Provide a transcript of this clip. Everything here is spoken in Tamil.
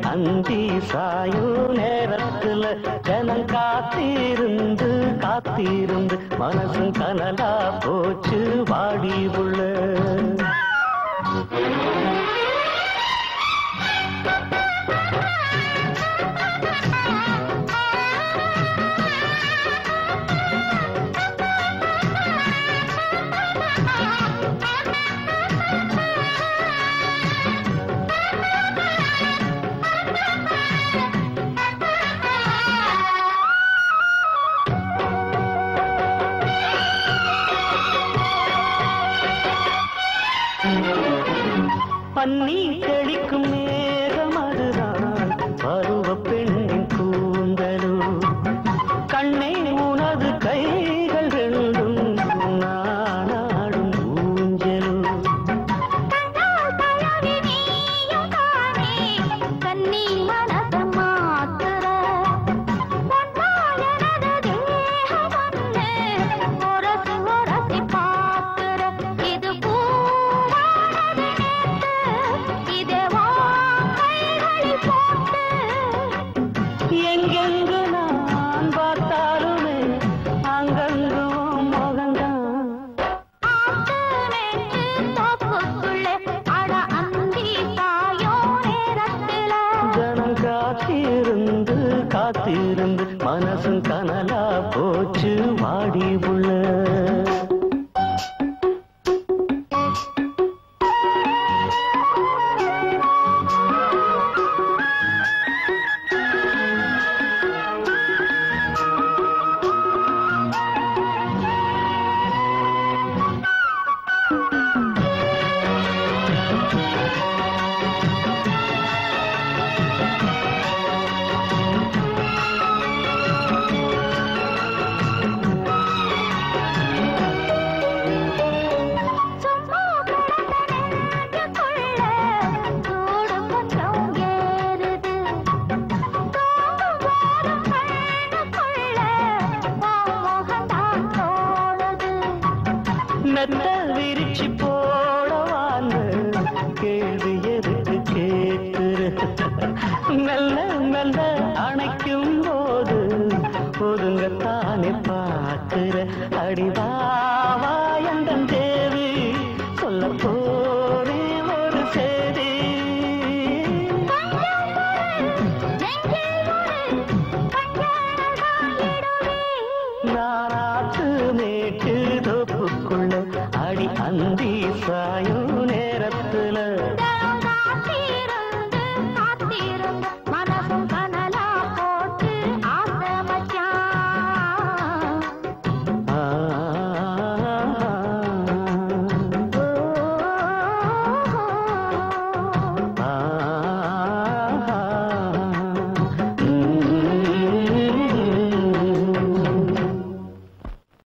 அந்தி சாயும் நேரத்துல ஜனம் காத்திருந்து காத்திருந்து மனசும் கனலா போச்சு வாடி உள்ள பன்னி தெளிக்கும் மேகம் அதுதான் பருவ பெண்ணின் கூந்தலோ கண்ணே உனது கைகள் ரெண்டும் நானாடும் ஊஞ்சலோ கண்ணி மனத மாத்திர முரசு முரசி பாக்குற இது எங்கெங்கு நான் பார்த்தாலுமே அங்கங்கும் முகந்தான் ஜனம் காத்திருந்து காத்திருந்து மனசும் கனலா போச்சு வாடி உள்ள மெத்த விரிச்சு போடவான்னு கேள்வி எதுக்கு கேட்குற மெல்ல மெல்ல அணைக்கும் போது ஒதுங்கத்தானே பார்க்கிற அடிவாவா எந்தன் தேவி சொல்ல போரே ஒரு செய்தி